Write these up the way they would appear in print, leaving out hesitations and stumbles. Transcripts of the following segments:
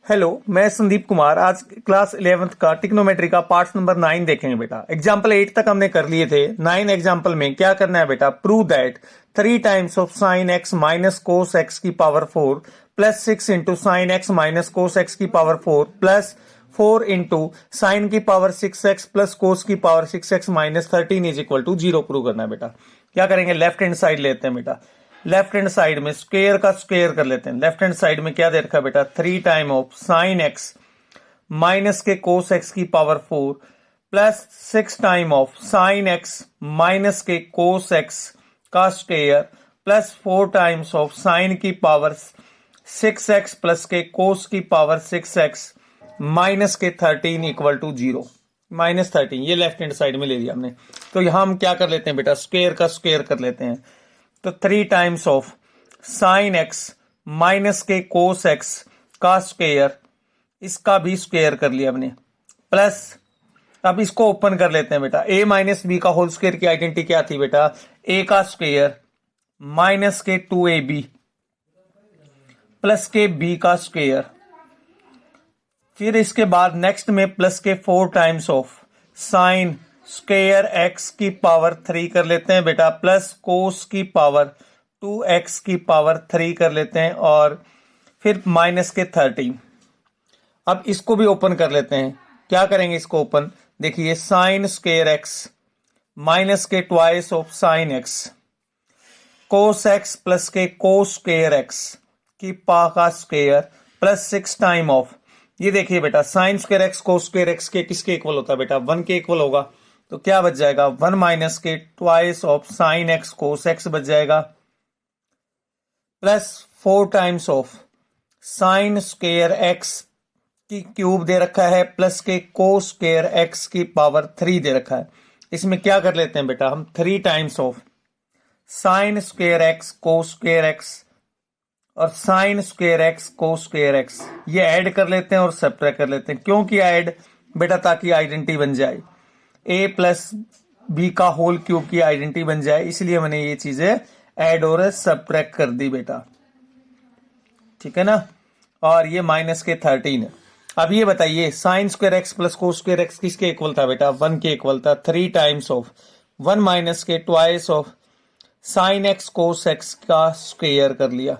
Hello, मैं संदीप कुमार। आज class 11th का ट्रिग्नोमेट्री का पार्ट नंबर 9 देखेंगे बेटा। एग्जाम्पल 8 तक हमने कर लिए थे। 9 एग्जाम्पल में क्या करना है बेटा, prove that 3 times of sine x minus cos x की power 4 plus 6 into sine x minus cos x की पावर 4 प्लस 4 इंटू साइन की पावर 6x प्लस कोस की power 6x minus 13 is equal to 0 prove करना है बेटा। क्या करेंगे, left hand side लेते हैं बेटा। लेफ्ट हैंड साइड में स्क्वेयर का स्क्वेयर कर लेते हैं। लेफ्ट हैंड साइड में क्या दे रखा है बेटा, 3 time of sine x minus के कोस एक्स की power 4 plus 6 time of sine x minus के कोस एक्स का square plus 4 times of sign की पावर 6x प्लस के कोस की पावर 6x माइनस के 13 इक्वल टू 0। माइनस 13 ये लेफ्ट हैंड साइड में ले लिया हमने। तो यहां हम क्या कर लेते हैं बेटा, स्क्वेयर का स्क्वेयर कर लेते हैं। तो 3 times of sine x minus के कोस एक्स का स्क्वेयर, इसका भी स्क्वेयर कर लिया हमने, प्लस अब इसको ओपन कर लेते हैं बेटा। a माइनस बी का होल स्क्वेयर की आइडेंटिटी क्या थी बेटा, a का स्क्वेयर माइनस के 2ab प्लस के b का स्क्वेयर। फिर इसके बाद नेक्स्ट में प्लस के 4 times of sine square x की पावर 3 कर लेते हैं बेटा, प्लस कोस की पावर 2x की पावर 3 कर लेते हैं, और फिर माइनस के 13। अब इसको भी ओपन कर लेते हैं। क्या करेंगे इसको ओपन, देखिए साइन स्क्वेयर एक्स माइनस के twice of sine x cos x plus के कोस स्क्वेयर एक्स की पा का स्क्वेयर प्लस 6 टाइम ऑफ, ये देखिए बेटा sign square x cos square x के किसके इक्वल होता है बेटा, 1 के इक्वल होगा। तो क्या बच जाएगा, 1 माइनस के twice of sine x cos x बच जाएगा, plus 4 times of sine square x की क्यूब दे रखा है प्लस के कोस स्क्वेयर एक्स की पावर 3 दे रखा है। इसमें क्या कर लेते हैं बेटा हम, 3 times of sine square x cos square x और sine square x cos square x, ये ऐड कर लेते हैं और सब्ट्रैक्ट कर लेते हैं। क्यों किया ऐड बेटा, ताकि आइडेंटिटी बन जाए, a प्लस बी का होल क्यूब की आइडेंटिटी बन जाए, इसलिए मैंने ये चीजें ऐड और सब्ट्रैक्ट कर दी बेटा, ठीक है ना। और ये माइनस के 13 है। अब ये बताइए sign square X plus cos square x किसके इक्वल था बेटा, 1 के इक्वल था। 3 टाइम्स ऑफ 1 माइनस के twice of sine x cos x का स्क्वेयर कर लिया,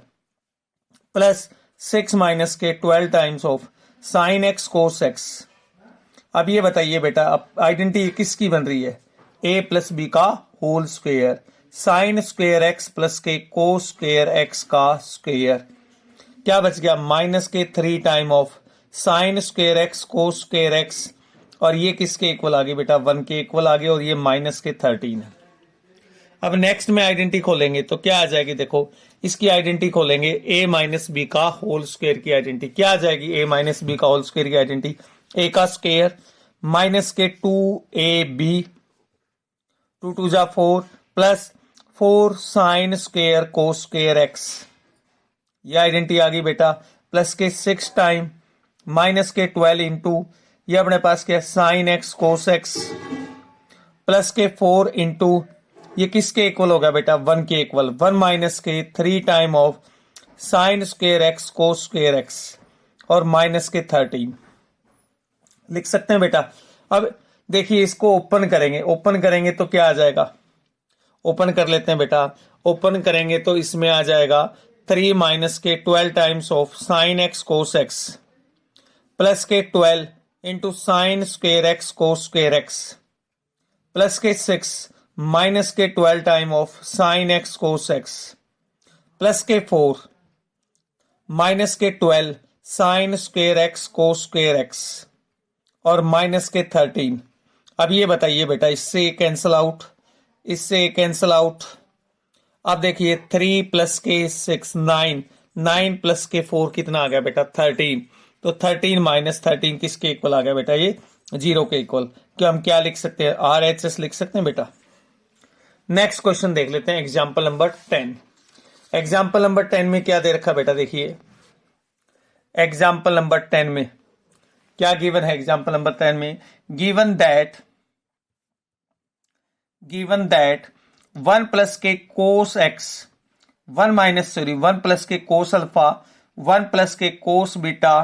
प्लस 6 माइनस के 12 times of sine x cos x. अब ये बताइए बेटा, अब आइडेंटिटी किसकी बन रही है, a प्लस बी का whole square sine square X plus के कोस स्क्वेयर एक्स का स्क्वेयर। क्या बच गया, माइनस के 3 time of sine square x cos square x, और ये किसके इक्वल आ गए बेटा, 1 के इक्वल आ गए, और ये माइनस के 13 है। अब नेक्स्ट में आइडेंटिटी खोलेंगे तो क्या आ जाएगी, देखो इसकी आइडेंटिटी खोलेंगे, a माइनस बी का होल स्क्वेयर की आइडेंटिटी क्या आ जाएगी, a माइनस बी का होल स्क्वेयर की आइडेंटिटी, a का स्क्वेयर माइनस के 2ab 2 2 जा 4 प्लस 4 साइन स्क्वेयर कोस स्क्वेयर एक्स, ये आइडेंटिटी आ गई बेटा, प्लस के 6 टाइम माइनस के 12 इंटू, ये अपने पास क्या sine x cos x, plus के 4 इंटू, ये किसके इक्वल होगा बेटा, 1 के इक्वल, 1 माइनस के 3 time of sine square x cos square x, और माइनस के 13 लिख सकते हैं बेटा। अब देखिए इसको ओपन करेंगे, ओपन करेंगे तो क्या आ जाएगा, ओपन कर लेते हैं बेटा। ओपन करेंगे तो इसमें आ जाएगा 3 माइनस के 12 times of sine x cos x plus के 12 into sine square x cos square X, plus के 6 माइनस के 12 time of sine x cos x, plus के 4 माइनस के 12 sign square x cos square x, और minus के 13। अब ये बताइए बेटा, इससे कैंसल आउट, इससे कैंसल आउट। अब देखिए 3 प्लस के 6 9, 9 प्लस के 4 कितना आ गया बेटा, 13। तो 13 माइनस 13 किसके इक्वल आ गया बेटा, ये 0 के इक्वल। क्या हम क्या लिख सकते हैं, RHS लिख सकते हैं बेटा। नेक्स्ट क्वेश्चन देख लेते हैं, एग्जाम्पल नंबर 10। एग्जाम्पल नंबर 10 में क्या दे रखा बेटा, देखिए एग्जाम्पल नंबर 10 में क्या गिवन है, एग्जाम्पल नंबर 10 में गिवन दैट 1 प्लस के कोस एक्स 1 प्लस के कोस अल्फा 1 प्लस के कोस बीटा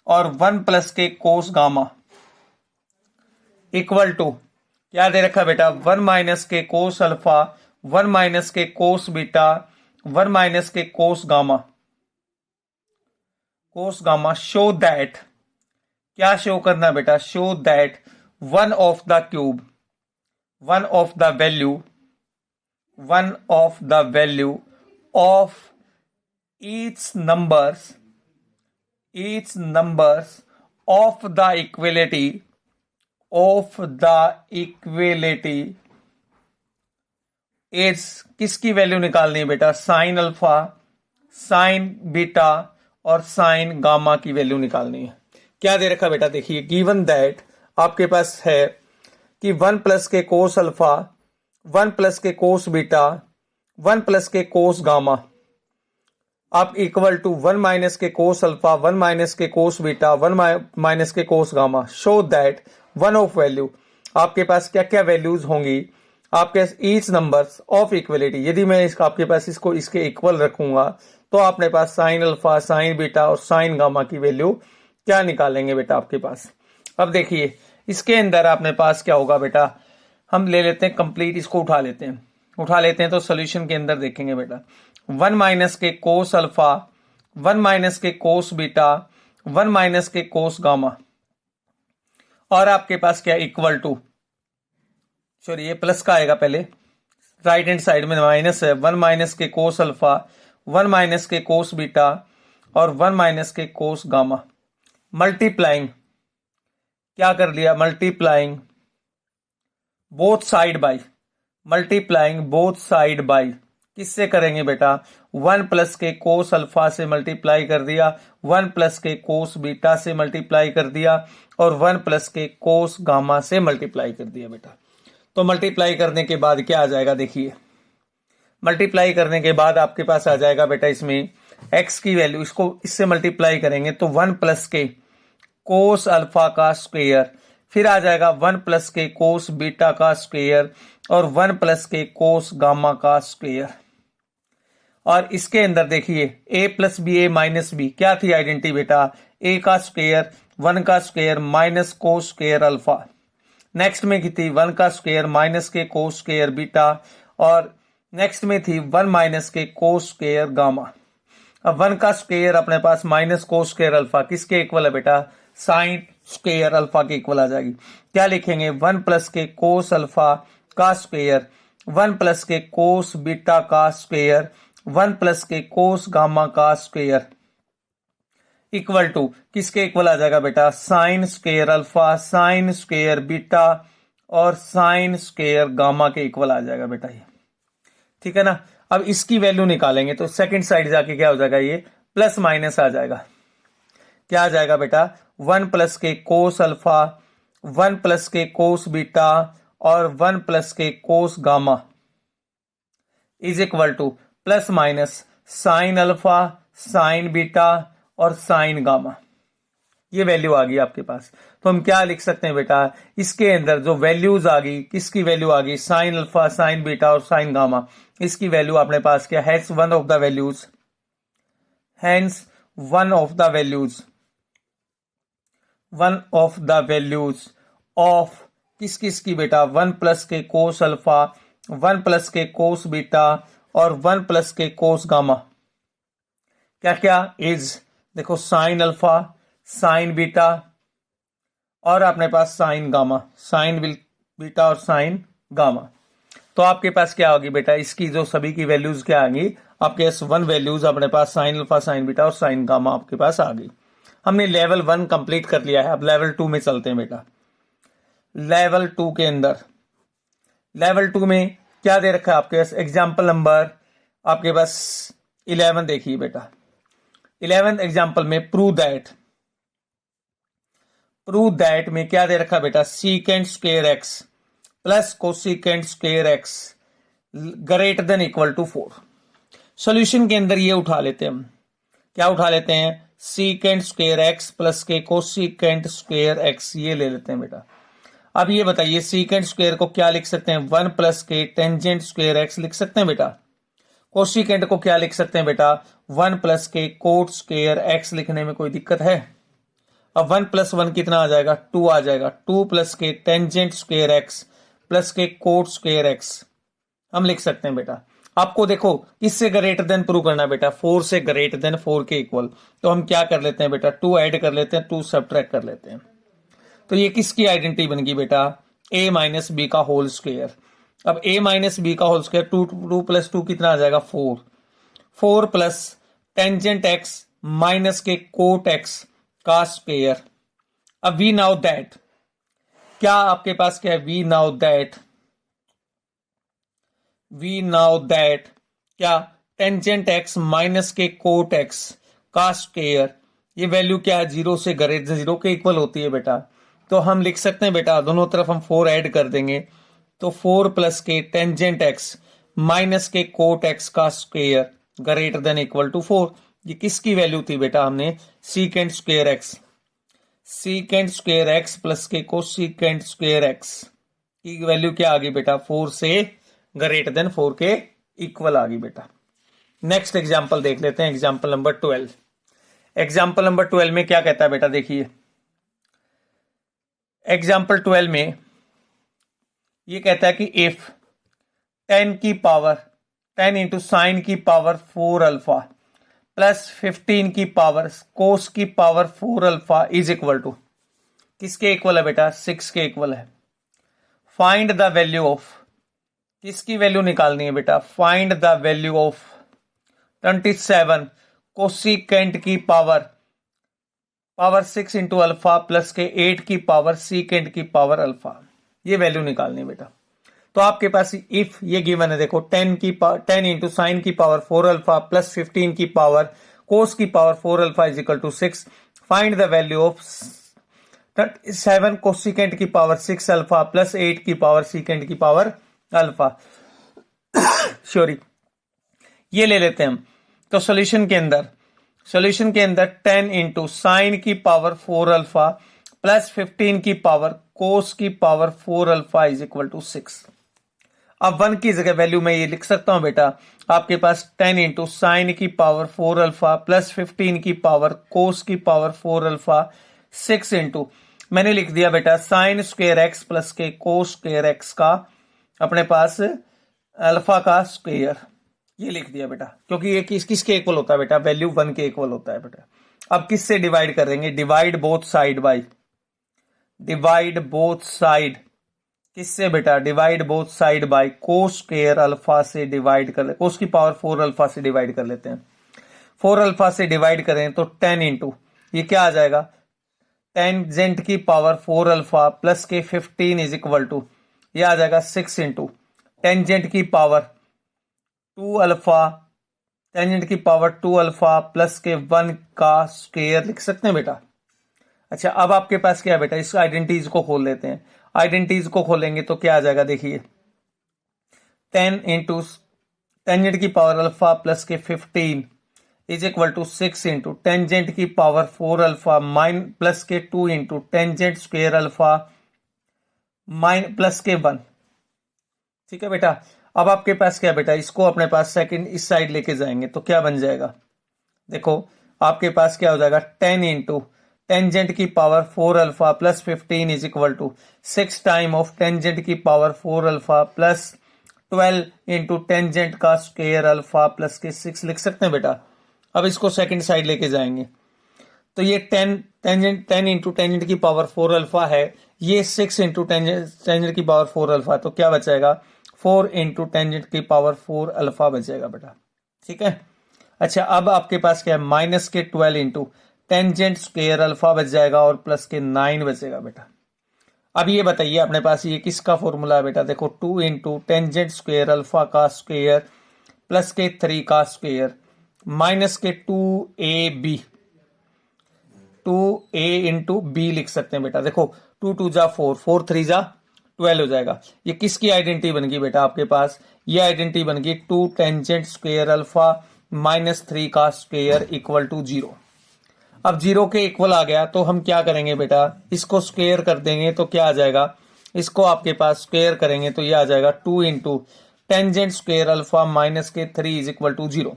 और 1 प्लस के कोस गामा इक्वल टू क्या दे रखा है बेटा, 1 माइनस के कोस अल्फा, 1 माइनस के कोस बीटा, 1 माइनस के कोस गामा। शो दैट, क्या शो करना बेटा, show that one of the cube, one of the value of each numbers of the equality is, किसकी वैल्यू निकालनी है बेटा, साइन अल्फा, साइन बीटा और साइन गामा की वैल्यू निकालनी है। क्या दे रखा बेटा, देखिए गिवन दैट आपके पास है कि 1 प्लस के कोस अल्फा, 1 प्लस के कोस बीटा, 1 प्लस के कोस गामा आप इक्वल टू 1 माइनस के कोस अल्फा, 1 माइनस के कोस बीटा, 1 माइनस के cos gamma. Show that one of value, आपके पास क्या क्या वैल्यूज होंगी आपके ईच नंबर्स ऑफ इक्वलिटी। यदि मैं आपके पास इसको इसके इक्वल रखूंगा तो आपने पास साइन अल्फा, साइन बीटा और साइन गामा की वैल्यू क्या निकालेंगे बेटा आपके पास। अब देखिए इसके अंदर आपने पास क्या होगा बेटा, हम ले लेते हैं कंप्लीट, इसको उठा लेते हैं तो सोल्यूशन के अंदर देखेंगे बेटा, 1 माइनस के कोस अल्फा, 1 माइनस के कोस बीटा, 1 माइनस के कोस गामा और आपके पास क्या इक्वल टू, सॉरी ये प्लस का आएगा पहले, राइट हैंड साइड में माइनस है, 1 माइनस के कोस अल्फा, 1 माइनस के कोस बीटा और 1 माइनस के कोस गामा। मल्टीप्लाइंग, क्या कर लिया, मल्टीप्लाइंग बोथ साइड बाई, किससे करेंगे बेटा, 1 प्लस के कोस अल्फा से मल्टीप्लाई कर दिया, 1 प्लस के कोस बीटा से मल्टीप्लाई कर दिया और 1 प्लस के कोस गामा से मल्टीप्लाई कर दिया बेटा। तो मल्टीप्लाई करने के बाद क्या आ जाएगा, देखिए मल्टीप्लाई करने के बाद आपके पास आ जाएगा बेटा इसमें x की वैल्यू, इसको इससे मल्टीप्लाई करेंगे तो 1 प्लस के कोस अल्फा का स्क्वायर, फिर आ जाएगा 1 प्लस के कोस बीटा का स्क्वायर और 1 प्लस के कोस गामा का स्क्वायर। और इसके अंदर देखिए a plus B A minus B, क्या थी आइडेंटिटी बेटा, a का स्क्वायर 1 का square minus cos square alpha. Next में की थी 1 का स्क्वायर माइनस के कोस स्क्वायर बीटा और नेक्स्ट में थी 1 माइनस के कोस स्क्वायर गामा। अब 1 का स्क्वायर अपने पास माइनस कोस स्क्वायर अल्फा किसके इक्वल है बेटा, साइन स्क्वायर अल्फा के इक्वल आ जाएगी। क्या लिखेंगे, 1 प्लस के कोस अल्फा का स्क्वायर, 1 प्लस के कोस बीटा का स्क्वायर, 1 प्लस के कोस गामा का स्क्वायर इक्वल टू किसके इक्वल आ जाएगा बेटा, sine square alpha, sine square beta और साइन स्क्वायर गामा के इक्वल आ जाएगा बेटा ये, ठीक है ना। अब इसकी वैल्यू निकालेंगे तो सेकंड साइड जाके क्या हो जाएगा, ये प्लस माइनस आ जाएगा। क्या आ जाएगा बेटा, 1 प्लस के कोस अल्फा, 1 प्लस के कोस बीटा और 1 प्लस के cos gamma is equal to plus minus sine alpha, sign beta और साइन गामा। ये वैल्यू आ गई आपके पास। तो हम क्या लिख सकते हैं बेटा, इसके अंदर जो वैल्यूज आ गई, किसकी वैल्यू आ गई, साइन अल्फा, साइन बीटा और साइन गामा, इसकी वैल्यू अपने पास क्या है, one of the values, hence one of the values of किस किस की बेटा, 1 प्लस के कोस अल्फा, 1 प्लस के कोस बीटा और 1 प्लस के कोस गामा। क्या क्या इज, देखो साइन अल्फा, साइन बीटा और अपने पास साइन गामा, साइन बीटा और साइन गामा। तो आपके पास क्या होगी बेटा, इसकी जो सभी की वैल्यूज क्या आ गई आपके पास, 1 वैल्यूज अपने पास साइन अल्फा, साइन बीटा और साइन गामा आपके पास आ गई। हमने लेवल 1 कंप्लीट कर लिया है। अब लेवल 2 में चलते हैं बेटा। लेवल 2 के अंदर, लेवल 2 में क्या दे रखा है आपके पास, एग्जाम्पल नंबर आपके पास 11 देखिए बेटा। 11 एग्जाम्पल में प्रूव दैट में क्या दे रखा बेटा, secant square X plus cosecant square X greater than equal to 4। सॉल्यूशन के अंदर ये उठा लेते हैं हम, क्या उठा लेते हैं, सीकेंड स्क्वायर एक्स प्लस के कोसिकेंड स्क्वायर एक्स, ये ले लेते हैं बेटा। अब ये बताइए सीकेंड स्क्वायर को क्या लिख सकते हैं, 1 प्लस के टेंजेंट स्क्वायर एक्स लिख सकते हैं बेटा। कोसिकेंड को क्या लिख सकते हैं बेटा, 1 प्लस के कोट स्क्वायर एक्स लिखने में कोई दिक्कत है। अब 1 प्लस 1 कितना आ जाएगा, 2 आ जाएगा। 2 प्लस के टेंजेंट स्क्वायर एक्स प्लस के कोट स्क्वायर एक्स हम लिख सकते हैं बेटा। आपको देखो किससे ग्रेटर देन प्रूव करना है बेटा, 4 से ग्रेटर देन 4 के इक्वल। तो हम क्या कर लेते हैं बेटा, 2 ऐड कर लेते हैं, 2 सब्ट्रैक्ट कर लेते हैं। तो ये किसकी आइडेंटिटी बन गई बेटा, a माइनस बी का होल स्क्वायर। अब a माइनस बी का होल स्क्वायर, 2 प्लस 2 कितना आ जाएगा, 4। 4 प्लस टेंजेंट एक्स माइनस के कोट एक्स का स्क्वायर। अब वी नाउ दैट, क्या आपके पास क्या है, वी नाउ दैट क्या, टेंजेंट एक्स माइनस के कोट एक्स का स्क्वायर, ये वैल्यू क्या है, 0 से ग्रेटर 0 के इक्वल होती है बेटा। तो हम लिख सकते हैं बेटा, दोनों तरफ हम 4 ऐड कर देंगे, तो 4 प्लस के टेंजेंट एक्स माइनस के कोट एक्स का square greater than equal to 4। ये किसकी वैल्यू थी बेटा, हमने सीकेंट स्क्वायर एक्स प्लस के कोसेकेंट स्क्वायर एक्स की वैल्यू क्या आ गई बेटा, 4 से ग्रेटर देन 4 के इक्वल आ गई बेटा। नेक्स्ट एग्जांपल देख लेते हैं, एग्जांपल नंबर 12। एग्जांपल नंबर 12 में क्या कहता है बेटा, देखिए एग्जांपल 12 में ये कहता है कि इफ 10 की पावर 10 इंटू साइन की पावर 4 अल्फा प्लस 15 की पावर कोस की power 4 alpha is equal to, किसके इक्वल है बेटा, 6 के इक्वल है। फाइंड द वैल्यू ऑफ, किसकी वैल्यू निकालनी है बेटा, find the value of 27 cosecant की पावर 6 इंटू अल्फा प्लस के 8 की पावर सीकेंट की पावर अल्फा, ये वैल्यू निकालनी है बेटा। तो आपके पास इफ ये गिवन है, देखो 10 इंटू साइन की पावर 4 अल्फा प्लस 15 की पावर कोस की power 4 alpha is equal to 6। Find the value of 7 cosecant की पावर 6 अल्फा प्लस 8 की पावर सीकेंट की पावर अल्फा। सॉरी, ये ले लेते हैं हम। तो सॉल्यूशन के अंदर 10 इंटू साइन की पावर 4 अल्फा प्लस 15 की पावर कोस की power 4 alpha is equal to 6। अब 1 की जगह वैल्यू मैं ये लिख सकता हूं बेटा, आपके पास 10 इंटू साइन की पावर 4 अल्फा प्लस 15 की पावर कोस की पावर 4 अल्फा 6 इंटू, मैंने लिख दिया बेटा साइन स्क्वायर एक्स प्लस के कोस स्क्वायर एक्स का अपने पास अल्फा का स्क्वायर, ये लिख दिया बेटा, क्योंकि ये किसके इक्वल होता है बेटा, वैल्यू 1 के इक्वल होता है बेटा। अब किससे डिवाइड करेंगे, divide both side by, divide both side किससे बेटा, divide both side by cos square alpha से डिवाइड कर ले, कोस की पावर 4 अल्फा से डिवाइड कर लेते हैं। 4 अल्फा से डिवाइड करें तो 10 इंटू ये क्या आ जाएगा, टेंजेंट की पावर 4 अल्फा प्लस के 15 इज इक्वल टू, ये आ जाएगा 6 इंटू टेंजेंट की पावर 2 अल्फा, टेंजेंट की पावर 2 अल्फा प्लस के 1 का स्क्वायर लिख सकते हैं बेटा। अच्छा, अब आपके पास क्या है बेटा, इस आइडेंटिटीज को खोल लेते हैं। आइडेंटिटीज को खोलेंगे तो क्या आ जाएगा, देखिए 10 इंटू टेंजेंट की पावर अल्फा प्लस के 15 is equal to 6 into tangent की पावर 4 अल्फा माइन प्लस के 2 into tangent square alpha minus plus के 1। ठीक है बेटा। अब आपके पास क्या बेटा, इसको अपने पास सेकंड इस साइड लेके जाएंगे तो क्या बन जाएगा, देखो आपके पास क्या हो जाएगा, 10 इंटू टेंजेंट की power 4 alpha plus 15 is equal to 6 time of tangent की power 4 alpha plus 12 into tangent का स्क्वायर अल्फा प्लस के 6 लिख सकते हैं बेटा। अब इसको सेकंड साइड लेके जाएंगे तो ये 10 इंटू टेंजेंट की पावर 4 अल्फा है, ये 6 इंटू टेंजेंट की पावर 4 अल्फा, तो क्या बचेगा 4 इंटू टेंजेंट की पावर 4 अल्फा बचेगा बेटा। ठीक है। अच्छा, अब आपके पास क्या है, माइनस के 12 इंटू टेंजेंट स्क्वायर अल्फा बच जाएगा और प्लस के 9 बचेगा बेटा। अब ये बताइए अपने पास ये किसका फॉर्मूला है बेटा, देखो 2 इंटू टेंजेंट स्क्वायर अल्फा का स्क्वायर प्लस के 3 का स्क्वायर माइनस के 2a इंटू बी लिख सकते हैं बेटा। देखो 2 2 जा 4, 4 3 जा 12 हो जाएगा। ये किसकी आइडेंटिटी बन गई बेटा, आपके पास ये आइडेंटिटी बन गई 2 टेंजेंट स्क्वायर अल्फा माइनस 3 का स्क्वायर इक्वल टू 0। अब 0 के इक्वल आ गया तो हम क्या करेंगे बेटा, इसको स्क्वायर कर देंगे तो क्या आ जाएगा, इसको आपके पास स्क्वायर करेंगे तो ये आ जाएगा 2 into tangent square alpha minus के 3 इज इक्वल टू 0।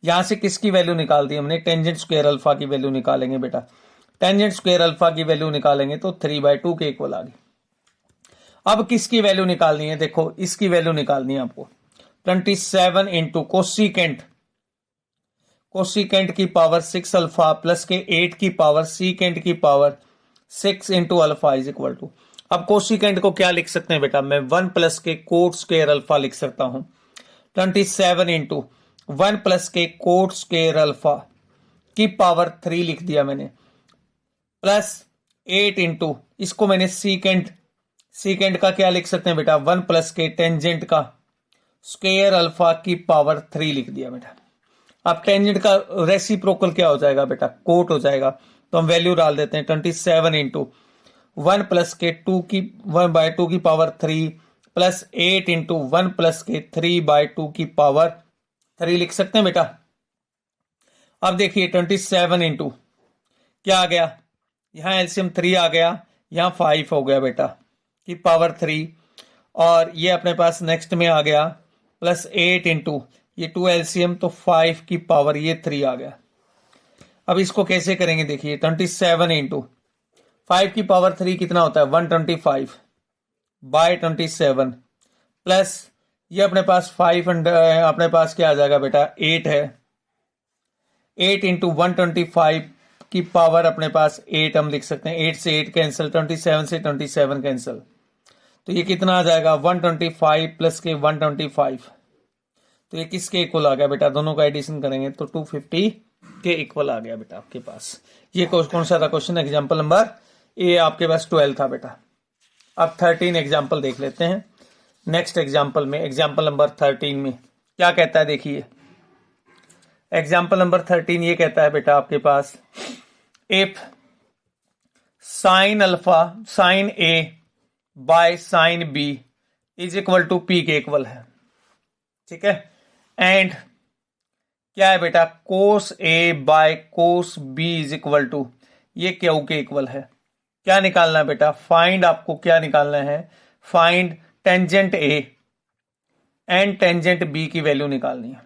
यहां से किसकी वैल्यू निकाल दी हमने, टेंजेंट स्क्वायर अल्फा की वैल्यू निकालेंगे बेटा। टेंजेंट स्क्वायर अल्फा की वैल्यू निकालेंगे तो 3/2 के इक्वल आ गई। अब किसकी वैल्यू निकालनी है, देखो इसकी वैल्यू निकालनी है आपको। 27 इंटू कोसिकेंट की पावर 6 अल्फा प्लस के 8 की पावर सीकेंट की power 6 into alpha is equal to. अब कोसिकेंट को क्या लिख सकते हैं बेटा, मैं 1 प्लस के कोट स्क्वायर अल्फा लिख सकता हूं। 27 इंटू 1 प्लस के कोट स्क्वायर अल्फा की पावर 3 लिख दिया मैंने, प्लस 8 इंटू इसको मैंने सीकेंट का क्या लिख सकते हैं बेटा, 1 प्लस के टेंजेंट का स्क्वायर अल्फा की पावर 3 लिख दिया बेटा। अब टेंजेंट का रेसिप्रोकल क्या हो जाएगा बेटा, कोट हो जाएगा। तो हम वैल्यू डाल देते हैं 27 इंटू 1 प्लस के 1/2 की पावर 3 प्लस 8 इंटू 1 प्लस के 3/2 की पावर 3 लिख सकते हैं बेटा। अब देखिए 27 इंटू क्या आ गया, यहां एलसीएम 3 आ गया, यहां 5 हो गया बेटा की पावर 3, और ये अपने पास नेक्स्ट में आ गया प्लस 8 इंटू ये 2 एलसीएम तो 5 की पावर ये 3 आ गया। अब इसको कैसे करेंगे, देखिए 27 इंटू 5 की पावर 3 कितना होता है 125/27 प्लस ये अपने पास 5 अपने पास क्या आ जाएगा बेटा 8 है, 8 इंटू 125 की पावर अपने पास 8 हम लिख सकते हैं, 8 से 8 कैंसिल, 27 से 27 कैंसिल, तो ये कितना आ जाएगा 125 प्लस के 125, तो ये किसके इक्वल आ गया बेटा, दोनों का एडिशन करेंगे तो 250 के इक्वल आ गया बेटा आपके पास। ये कौन सा था क्वेश्चन, एग्जांपल नंबर ये आपके पास 12 था बेटा। अब 13 एग्जांपल देख लेते हैं। नेक्स्ट एग्जांपल में एग्जांपल नंबर 13 में क्या कहता है, देखिए एग्जांपल नंबर 13 ये कहता है बेटा आपके पास, if sine A by sine B is equal to P के इक्वल है, ठीक है, एंड क्या है बेटा cos A by cos B is equal to ये क्यू के इक्वल है। क्या निकालना है बेटा, फाइंड, आपको क्या निकालना है, find tangent A and tangent B की वैल्यू निकालनी है,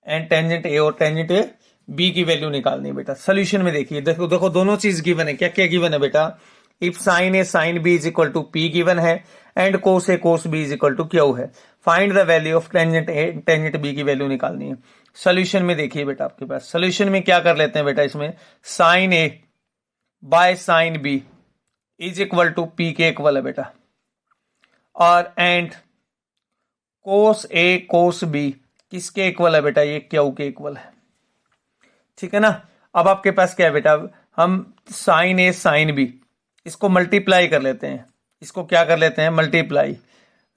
एंड टेंजेंट ए और टेंजेंट बी की वैल्यू निकालनी है बेटा। सोल्यूशन में देखिए, देखो दोनों चीज गिवन है, क्या क्या गिवन है बेटा, if sine A sine B is equal to P given है and cos A cos B is equal to Q है। Find the value of tangent A tangent B की वैल्यू निकालनी है। सोल्यूशन में देखिए बेटा आपके पास, सोल्यूशन में क्या कर लेते हैं बेटा, इसमें sine A by sine B is equal to P के इक्वल है बेटा, और and cos A cos B किसके इक्वल है बेटा, ये क्यू के इक्वल है, ठीक है ना। अब आपके पास क्या है बेटा, हम साइन ए साइन बी इसको मल्टीप्लाई कर लेते हैं, इसको क्या कर लेते हैं मल्टीप्लाई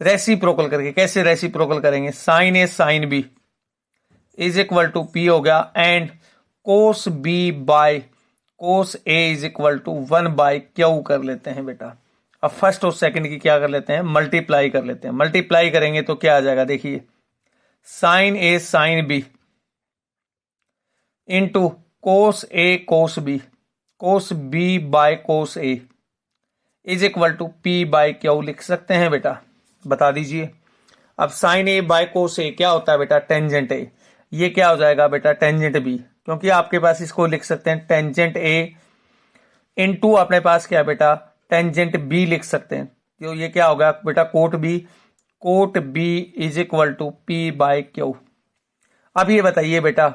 रेसिप्रोकल करके। कैसे रेसिप्रोकल करेंगे, sine A sine B is equal to P हो गया, and cos B by cos A is equal to 1/क्यू कर लेते हैं बेटा। अब फर्स्ट और सेकंड की क्या कर लेते हैं, मल्टीप्लाई कर लेते हैं। मल्टीप्लाई करेंगे तो क्या आ जाएगा, देखिए sine A sine B into cos A cos B by cos A is equal to P by Q लिख सकते हैं बेटा, बता दीजिए। अब साइन ए बाय कोस ए क्या होता है बेटा, टेंजेंट ए, ये क्या हो जाएगा बेटा टेंजेंट बी, क्योंकि आपके पास इसको लिख सकते हैं टेंजेंट ए इनटू अपने पास क्या है बेटा टेंजेंट बी लिख सकते हैं, तो ये क्या होगा बेटा cot B is equal to P by Q. अब ये बताइए बेटा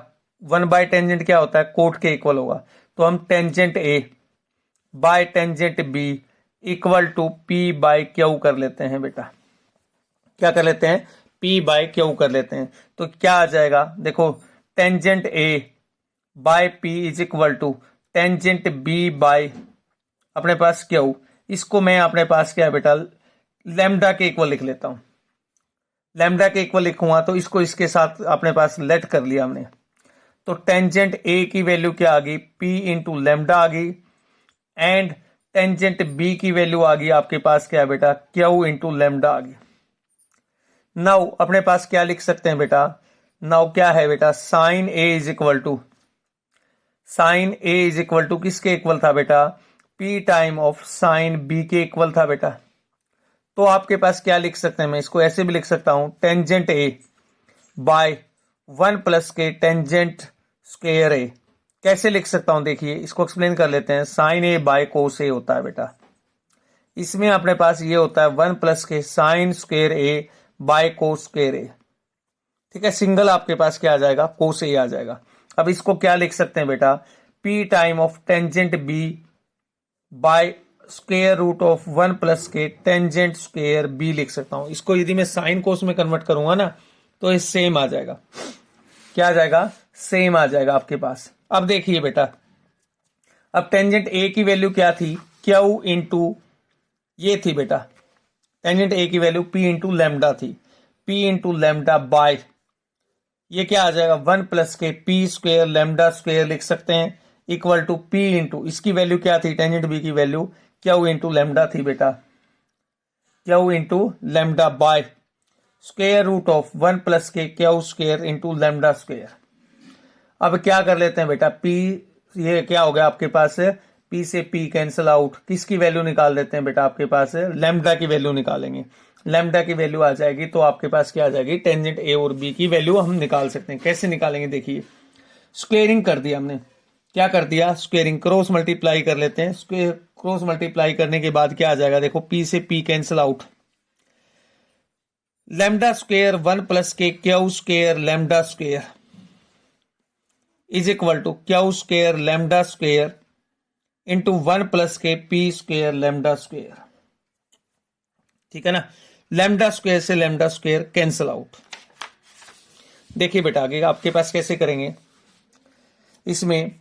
1/टेंजेंट क्या होता है, कोट के इक्वल होगा, तो हम tangent A by tangent B equal to P by Q कर लेते हैं बेटा। क्या कर लेते हैं, पी बाय क्यू कर लेते हैं, तो क्या आ जाएगा, देखो tangent A by P is equal to tangent B by अपने पास क्यू। इसको मैं अपने पास क्या है बेटा लैम्डा के इक्वल लिख लेता हूं, लैम्डा के इक्वल लिखूंगा तो इसको इसके साथ अपने पास लेट कर लिया हमने, तो टेंजेंट ए की वैल्यू क्या आ गई, पी इंटू लैम्डा आ गई, एंड टेंजेंट बी की वैल्यू आ गई आपके पास क्या है बेटा क्यू इंटू लैम्डा आ गई। नाउ अपने पास क्या लिख सकते हैं बेटा, नाउ क्या है बेटा sine A is equal to किसके इक्वल था बेटा, P time of sine B के इक्वल था बेटा। तो आपके पास क्या लिख सकते हैं, मैं इसको ऐसे भी लिख सकता हूं टेंजेंट ए बाय 1 प्लस के टेंजेंट स्क्वायर ए कैसे लिख सकता हूं देखिए, इसको एक्सप्लेन कर लेते हैं। साइन ए बाय कोस ए होता है बेटा, इसमें अपने पास ये होता है 1 प्लस के sine square A by cos square A. ठीक है, सिंगल आपके पास क्या आ जाएगा, कोस ए आ जाएगा। अब इसको क्या लिख सकते हैं बेटा, P time of tangent B by square root of 1 plus के टेंजेंट स्क्वायर बी लिख सकता हूं। इसको यदि मैं साइन कोस में कन्वर्ट करूंगा ना तो ये सेम आ जाएगा। क्या आ जाएगा, सेम आ जाएगा आपके पास। अब देखिए बेटा, अब टेंजेंट ए की वैल्यू क्या थी, क्यू इंटू ये थी बेटा, टेंजेंट ए की वैल्यू पी इंटू लेमडा थी, पी इंटू लेमडा बाय ये क्या आ जाएगा 1 प्लस के पी स्क्वायर लेमडा स्क्वायर लिख सकते हैं, इक्वल टू पी इंटू इसकी वैल्यू क्या थी, टेंजेंट बी की वैल्यू क्यू इंटू लेमडा थी बेटा, Q into lambda by square root of 1 plus के Q square into lambda square. अब क्या कर लेते हैं बेटा, पी ये क्या हो गया आपके पास, पी से पी कैंसिल आउट, किसकी वैल्यू निकाल देते हैं बेटा, आपके पास लेमडा की वैल्यू निकालेंगे। लेमडा की वैल्यू आ जाएगी तो आपके पास क्या आ जाएगी, टेंजेंट ए और बी की वैल्यू हम निकाल सकते हैं। कैसे निकालेंगे देखिए, स्क्वेयरिंग कर दिया हमने, क्या कर दिया, स्क्वेयरिंग, क्रॉस मल्टीप्लाई कर लेते हैं। क्रॉस मल्टीप्लाई करने के बाद क्या आ जाएगा, देखो पी से P cancel out, lambda square 1 plus के Q square lambda square is equal to Q square lambda square into 1 plus के पी स्क्वेयर लेमडा स्क्वेयर। ठीक है ना, लेमडा स्क्वेयर से लेमडा स्क्वेयर कैंसिल आउट। देखिए बेटा आगे आपके पास कैसे करेंगे, इसमें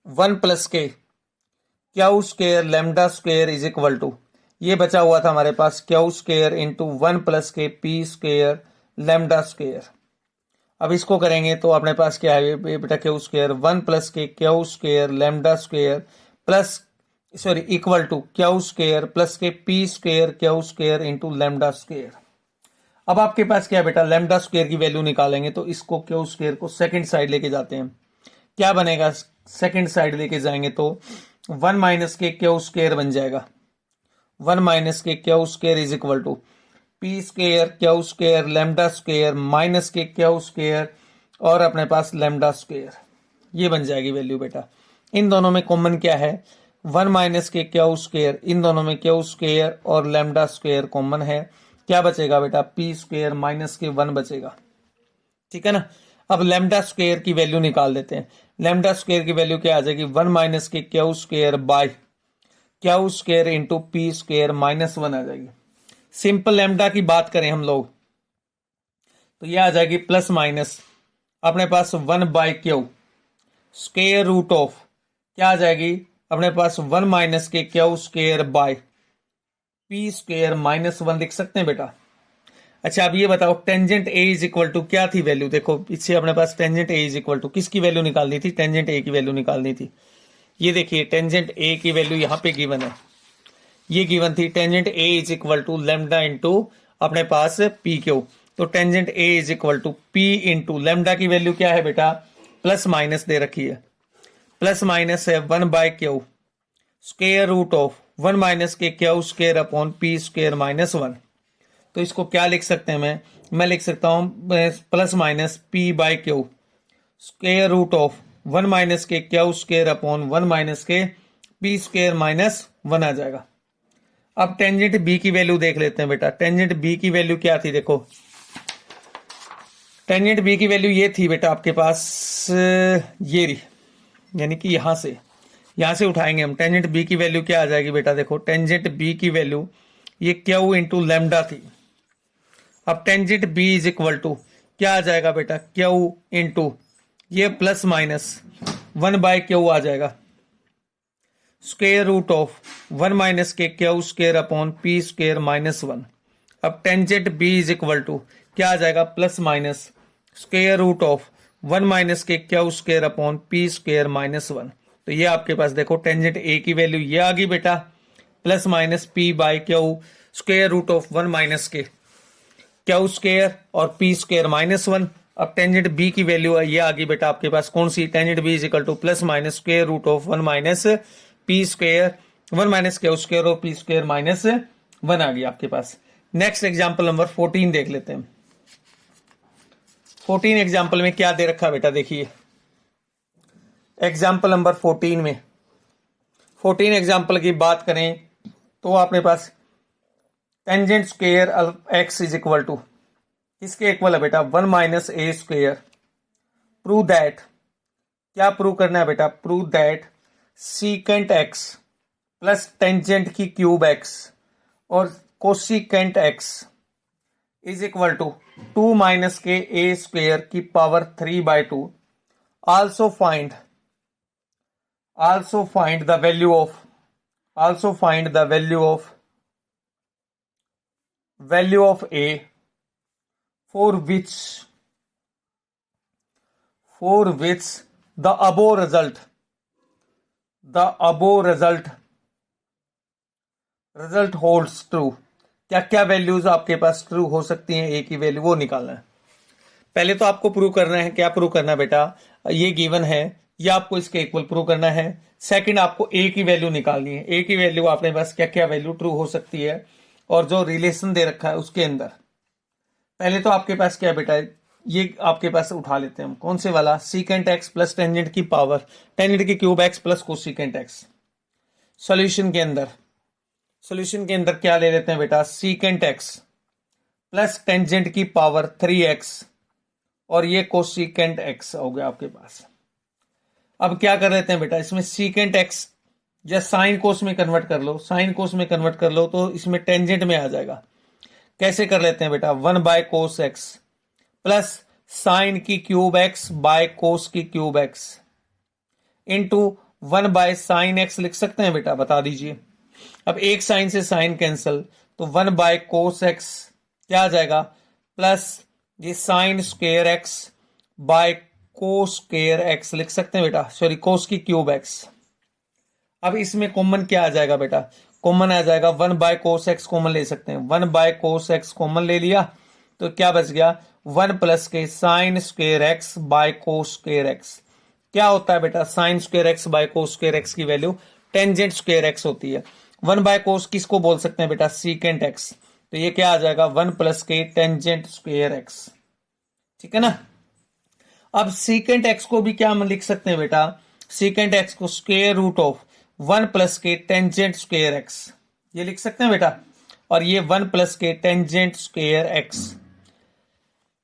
1 प्लस के Q square lambda square is equal to ये बचा हुआ था हमारे पास क्यू स्क्वेयर इंटू 1 प्लस के पी स्क्वेयर लेमडा स्क्वेयर। अब इसको करेंगे तो अपने पास क्या है बेटा, क्यू स्क्वेयर 1 प्लस के Q square lambda square plus sorry equal to Q square plus के P square Q square into lambda square. अब आपके पास क्या है बेटा, लेमडा स्क्वेयर की वैल्यू निकालेंगे तो इसको क्यू स्क्वेयर को सेकंड साइड लेके जाते हैं, क्या बनेगा, सेकंड साइड लेके जाएंगे तो 1 माइनस के क्यू स्क्वेयर बन जाएगा, 1 माइनस के Q square is equal to P square Q square lambda square minus के क्यू स्क्वेयर और अपने पास लेमडा स्क्वेयर, ये बन जाएगी वैल्यू बेटा। इन दोनों में कॉमन क्या है, 1 माइनस के क्यू स्क्वेयर, इन दोनों में क्यू स्क्वेयर और लेमडा स्क्वेयर कॉमन है, क्या बचेगा बेटा, पी स्क्वेयर माइनस के 1 बचेगा। ठीक है ना, अब लेमडा स्क्वेयर की वैल्यू निकाल देते हैं। लेमडा स्क्वेयर की वैल्यू क्या आ जाएगी, 1 माइनस के Q square bye Q square into P square minus 1 आ जाएगी। सिंपल लेमडा की बात करें हम लोग तो यह आ जाएगी प्लस माइनस अपने पास 1 by Q square root of क्या आ जाएगी अपने पास 1 माइनस के Q square by P square minus 1 लिख सकते हैं बेटा। अच्छा अब ये बताओ tangent A is equal to क्या थी वैल्यू, देखो इससे अपने पास tangent A is equal to किसकी वैल्यू निकालनी थी, टेंजेंट ए की वैल्यू निकालनी थी। ये देखिए टेंजेंट ए की वैल्यू यहां पे गिवन है, ये गिवन थी tangent A is equal to lambda into अपने पास पी क्यू, तो tangent A is equal to P into lambda की वैल्यू क्या है बेटा, प्लस माइनस दे रखी है, प्लस माइनस है 1 by Q square root of 1 minus के Q square upon P square minus 1। तो इसको क्या लिख सकते हैं, मैं लिख सकता हूं plus minus P by Q square root of 1 minus के क्यू स्क्वेयर अपॉन 1 माइनस के पी स्क्वेयर माइनस 1 आ जाएगा। अब टेंजेंट बी की वैल्यू देख लेते हैं बेटा, टेंजेंट बी की वैल्यू क्या थी, देखो टेंजेंट बी की वैल्यू ये थी बेटा आपके पास ये रही, यानी कि यहां से उठाएंगे हम, टेंजेंट बी की वैल्यू क्या आ जाएगी बेटा, देखो टेंजेंट बी की वैल्यू ये क्यू इंटू लेमडा थी। अब tangent B is equal to क्या आ जाएगा बेटा, क्यू इंटू ये प्लस माइनस 1 बाय क्यू आ जाएगा स्क्वेयर रूट ऑफ 1 माइनस के Q square upon P square minus 1। अब tangent B is equal to क्या आ जाएगा, plus minus square root of 1 minus के Q square upon P square minus 1। तो ये आपके पास देखो टेंजेंट ए की वैल्यू ये आ गई बेटा, plus minus P by Q square root of 1 minus के क्यू स्क्वेयर और पी स्क्वेयर माइनस 1। अब टेंजेंट बी की वैल्यू ये आ गई बेटा आपके पास कौन सी, tangent B is equal to plus minus square root of 1 minus P square 1 minus Q square और पी स्क्वेयर माइनस 1 आ गई आपके पास। नेक्स्ट एग्जाम्पल नंबर 14 देख लेते हैं। 14 एग्जाम्पल में क्या दे रखा बेटा, देखिए एग्जाम्पल नंबर 14 में 14 एग्जाम्पल की बात करें तो अपने पास tangent square x is equal to किसके इक्वल है बेटा 1 minus A square. Prove that, क्या प्रूव करना है बेटा, prove that secant x plus tangent की क्यूब एक्स और cosecant x is equal to 2 minus के ए स्क्वेयर की power 3/2। Also find the value of a for which the above result holds true। क्या क्या values आपके पास true हो सकती हैं, ए की वैल्यू वो निकालना है। पहले तो आपको प्रूव करना है, क्या प्रूव करना है बेटा, ये गिवन है, ये आपको इसके इक्वल प्रूव करना है। सेकंड आपको ए की वैल्यू निकालनी है। ए की वैल्यू आपने पास क्या क्या वैल्यू ट्रू हो सकती है और जो रिलेशन दे रखा है उसके अंदर। पहले तो आपके पास क्या बेटा, ये आपके पास उठा लेते हैं हम, कौन से वाला, सीकेंट एक्स प्लस टेंजेंट की पावर टेंजेंट की cube x plus cosecant x. Solution के अंदर क्या ले लेते हैं बेटा, सीकेंट एक्स प्लस टेंजेंट की पावर 3x और ये कोसिकेंट एक्स हो गया आपके पास। अब क्या कर लेते हैं बेटा, इसमें सीकेंट एक्स या साइन कोस में कन्वर्ट कर लो, तो इसमें टेंजेंट में आ जाएगा। कैसे कर लेते हैं बेटा, 1 by cos x plus sign की क्यूब एक्स बाय कोस की cube x into 1 by sine x लिख सकते हैं बेटा, बता दीजिए। अब एक साइन से साइन कैंसल, तो 1 बाय कोस एक्स क्या आ जाएगा, प्लस ये sign square x by cos square x लिख सकते हैं बेटा, सॉरी कोस की क्यूब एक्स। अब इसमें कॉमन क्या आ जाएगा बेटा, कॉमन आ जाएगा 1 बाय कोस एक्स कॉमन ले सकते हैं, 1 बाय कोस एक्स कॉमन ले लिया तो क्या बच गया, 1 प्लस के sign square x by cos square x. क्या होता है बेटा, sign square x by cos square x की वैल्यू टेंजेंट स्क्वेयर एक्स होती है। 1 बाय कोस किसको बोल सकते हैं बेटा, सीकेंट एक्स, तो ये क्या आ जाएगा 1 प्लस के टेंजेंट स्क्वेयर एक्स, ठीक है ना। अब सीकेंट एक्स को भी क्या हम लिख सकते हैं बेटा, सीकेंट एक्स को स्क्वेयर रूट ऑफ 1 प्लस के टेंजेंट स्क्वेयर एक्स, ये लिख सकते हैं बेटा, और ये 1 प्लस के टेंजेंट स्क्वेयर एक्स,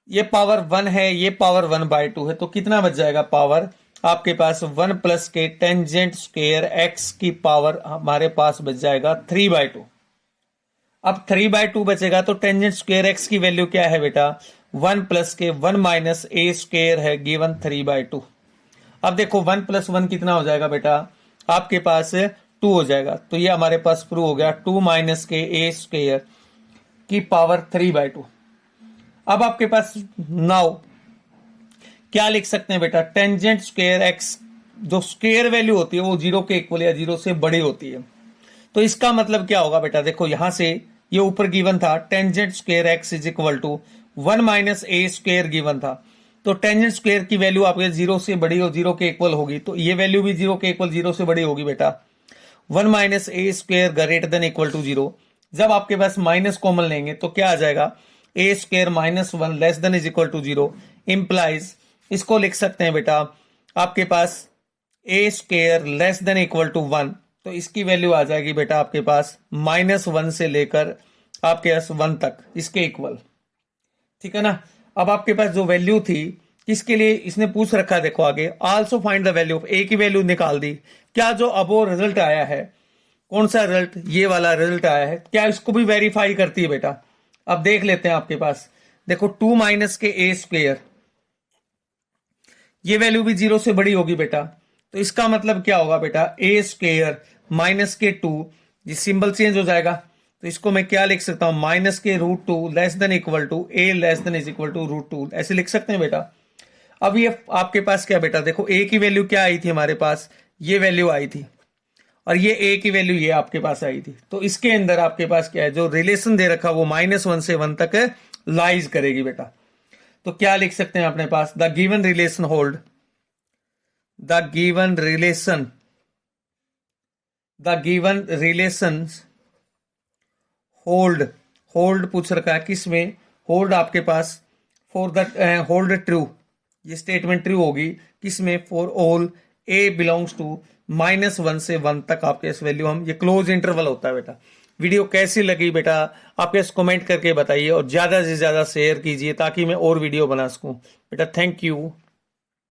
ये पावर 1 है, ये पावर 1/2 है, तो कितना बच जाएगा पावर आपके पास, 1 प्लस के टेंजेंट स्क्वेयर एक्स की पावर हमारे पास बच जाएगा 3/2। अब 3/2 बचेगा तो टेंजेंट स्क्वेयर एक्स की वैल्यू क्या है बेटा, 1 प्लस के 1 माइनस ए स्क्वेयर है गिवन 3/2। अब देखो 1 प्लस 1 कितना हो जाएगा बेटा, आपके पास 2 हो जाएगा, तो ये हमारे पास प्रूव हो गया 2 माइनस के ए स्क्वेयर की पावर 3/2। अब आपके पास नाउ क्या लिख सकते हैं बेटा, टेंजेंट स्क्वेयर एक्स जो स्क्वेयर वैल्यू होती है वो 0 के इक्वल या 0 से बड़ी होती है। तो इसका मतलब क्या होगा बेटा, देखो यहां से ये ऊपर गिवन था tangent square x is equal to 1 minus A square given था, तो टेंजेंट स्क्वेयर की वैल्यू आपके 0 से बड़ी और 0 के इक्वल होगी, तो ये वैल्यू भी 0 के इक्वल 0 से बड़ी होगी बेटा। 1 minus A square greater than equal to 0, जब आपके पास माइनस कॉमन लेंगे तो क्या आ जाएगा, a square minus 1 less than is equal to 0 implies, इसको लिख सकते हैं बेटा आपके पास a square less than equal to 1, तो इसकी वैल्यू आ जाएगी बेटा आपके पास -1 से लेकर आपके पास 1 तक इसके इक्वल, ठीक है ना। अब आपके पास जो वैल्यू थी किसके लिए इसने पूछ रखा है, देखो आगे also find the value of a की वैल्यू निकाल दी। क्या जो अबो रिजल्ट आया है, कौन सा रिजल्ट, ये वाला रिजल्ट आया है, क्या इसको भी वेरीफाई करती है बेटा। अब देख लेते हैं आपके पास, देखो 2 माइनस के ए स्क्वेयर, ये वैल्यू भी 0 से बड़ी होगी बेटा, तो इसका मतलब क्या होगा बेटा, ए स्क्वेयर माइनस के 2, ये सिंबल चेंज हो जाएगा, तो इसको मैं क्या लिख सकता हूं, माइनस के √2 less than equal to A less than is equal to √2, ऐसे लिख सकते हैं बेटा। अब ये आपके पास क्या बेटा, देखो ए की वैल्यू क्या आई थी हमारे पास, ये वैल्यू आई थी, और ये ए की वैल्यू ये आपके पास आई थी, तो इसके अंदर आपके पास क्या है, जो रिलेशन दे रखा वो -1 से 1 तक लाइज करेगी बेटा। तो क्या लिख सकते हैं अपने पास, the given relation hold, the given relation hold पूछ रखा है, किसमें होल्ड आपके पास, फॉर द होल्ड ट्रू, ये स्टेटमेंट ट्रू होगी किसमें, for all a belongs to -1 से 1 तक आपके इस वैल्यू हम, ये क्लोज इंटरवल होता है बेटा। वीडियो कैसी लगी बेटा आप इस कमेंट करके बताइए और ज्यादा से ज्यादा शेयर कीजिए ताकि मैं और वीडियो बना सकूं बेटा। Thank you.